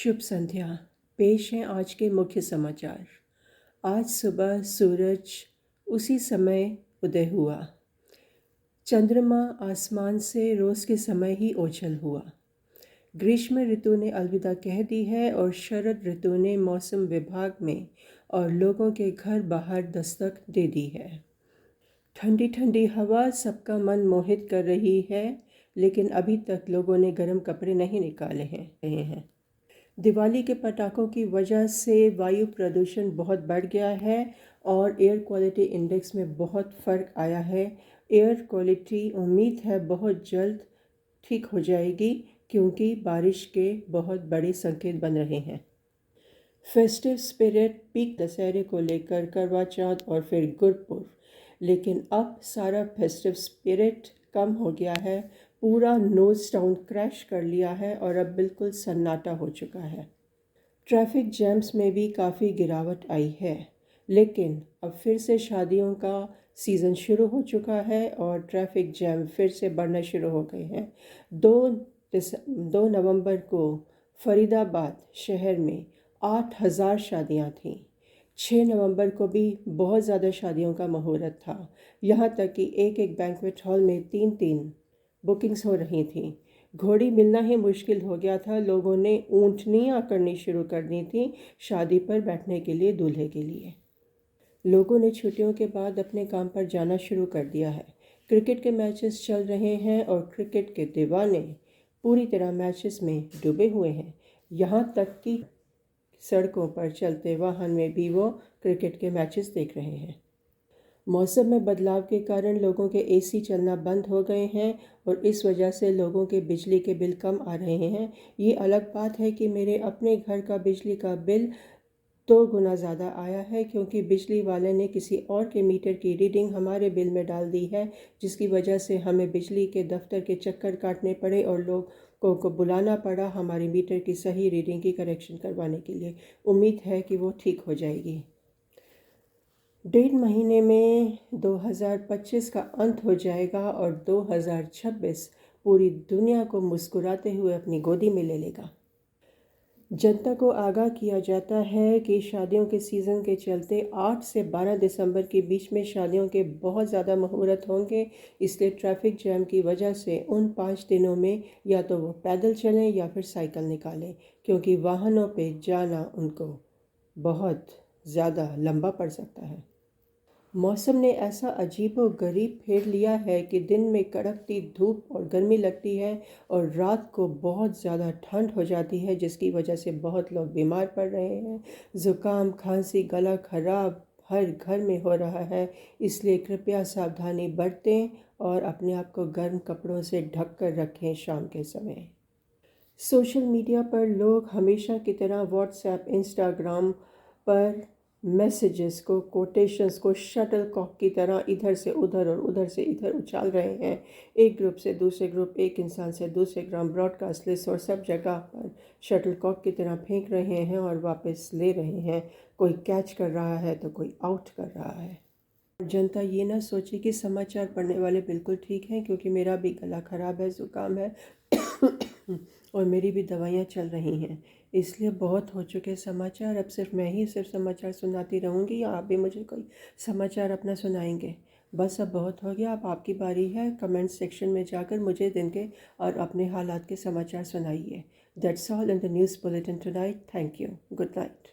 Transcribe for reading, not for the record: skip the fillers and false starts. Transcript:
शुभ संध्या। पेश हैं आज के मुख्य समाचार। आज सुबह सूरज उसी समय उदय हुआ। चंद्रमा आसमान से रोज़ के समय ही ओझल हुआ। ग्रीष्म ऋतु ने अलविदा कह दी है और शरद ऋतु ने मौसम विभाग में और लोगों के घर बाहर दस्तक दे दी है। ठंडी ठंडी हवा सबका मन मोहित कर रही है, लेकिन अभी तक लोगों ने गर्म कपड़े नहीं निकाले हैं। दिवाली के पटाखों की वजह से वायु प्रदूषण बहुत बढ़ गया है और एयर क्वालिटी इंडेक्स में बहुत फ़र्क आया है। एयर क्वालिटी उम्मीद है बहुत जल्द ठीक हो जाएगी, क्योंकि बारिश के बहुत बड़े संकेत बन रहे हैं। फेस्टिव स्पिरिट पीक दशहरे को लेकर करवा चौथ और फिर गुरपुर, लेकिन अब सारा फेस्टिव स्पिरिट कम हो गया है। पूरा नोज टाउन क्रैश कर लिया है और अब बिल्कुल सन्नाटा हो चुका है। ट्रैफिक जैम्स में भी काफ़ी गिरावट आई है, लेकिन अब फिर से शादियों का सीज़न शुरू हो चुका है और ट्रैफिक जैम फिर से बढ़ना शुरू हो गए हैं। 2 नवंबर को फरीदाबाद शहर में 8,000 शादियां थीं। 6 नवंबर को भी बहुत ज़्यादा शादियों का मुहूर्त था। यहाँ तक कि एक बैंक्वेट हॉल में 3-3 बुकिंग्स हो रही थी। घोड़ी मिलना ही मुश्किल हो गया था। लोगों ने ऊँटनियाँ करनी शुरू कर दी थी शादी पर बैठने के लिए, दूल्हे के लिए। लोगों ने छुट्टियों के बाद अपने काम पर जाना शुरू कर दिया है। क्रिकेट के मैचेस चल रहे हैं और क्रिकेट के दीवाने पूरी तरह मैचेस में डूबे हुए हैं। यहाँ तक कि सड़कों पर चलते वाहन में भी वो क्रिकेट के मैचेस देख रहे हैं। मौसम में बदलाव के कारण लोगों के एसी चलना बंद हो गए हैं और इस वजह से लोगों के बिजली के बिल कम आ रहे हैं। ये अलग बात है कि मेरे अपने घर का बिजली का बिल 2 गुना ज़्यादा आया है, क्योंकि बिजली वाले ने किसी और के मीटर की रीडिंग हमारे बिल में डाल दी है, जिसकी वजह से हमें बिजली के दफ्तर के चक्कर काटने पड़े और लोगों को बुलाना पड़ा हमारे मीटर की सही रीडिंग की करेक्शन करवाने के लिए। उम्मीद है कि वो ठीक हो जाएगी। 1.5 महीने में 2025 का अंत हो जाएगा और 2026 पूरी दुनिया को मुस्कुराते हुए अपनी गोदी में ले लेगा। जनता को आगाह किया जाता है कि शादियों के सीज़न के चलते 8 से 12 दिसंबर के बीच में शादियों के बहुत ज़्यादा मुहूर्त होंगे। इसलिए ट्रैफिक जैम की वजह से उन 5 दिनों में या तो वो पैदल चलें या फिर साइकिल निकालें, क्योंकि वाहनों पे जाना उनको बहुत ज़्यादा लंबा पड़ सकता है। मौसम ने ऐसा अजीबोगरीब फेर लिया है कि दिन में कड़कती धूप और गर्मी लगती है और रात को बहुत ज़्यादा ठंड हो जाती है, जिसकी वजह से बहुत लोग बीमार पड़ रहे हैं। ज़ुकाम, खांसी, गला खराब हर घर में हो रहा है। इसलिए कृपया सावधानी बरतें और अपने आप को गर्म कपड़ों से ढक कर रखें शाम के समय। सोशल मीडिया पर लोग हमेशा की तरह व्हाट्सएप, इंस्टाग्राम पर मैसेजेस को, कोटेशंस को शटल कॉक की तरह इधर से उधर और उधर से इधर उछाल रहे हैं। एक ग्रुप से दूसरे ग्रुप, एक इंसान से दूसरे ग्राम, ब्रॉडकास्ट लिस्ट और सब जगह पर शटल कॉक की तरह फेंक रहे हैं और वापस ले रहे हैं। कोई कैच कर रहा है तो कोई आउट कर रहा है। जनता ये ना सोचे कि समाचार पढ़ने वाले बिल्कुल ठीक हैं, क्योंकि मेरा भी गला ख़राब है, ज़ुकाम है और मेरी भी दवाइयाँ चल रही हैं। इसलिए बहुत हो चुके समाचार। अब सिर्फ मैं ही सिर्फ समाचार सुनाती रहूँगी या आप भी मुझे कोई समाचार अपना सुनाएंगे? बस अब बहुत हो गया। अब आपकी बारी है। कमेंट सेक्शन में जाकर मुझे दिन के और अपने हालात के समाचार सुनाइए। That's all in the news bulletin tonight. Thank you. Good night.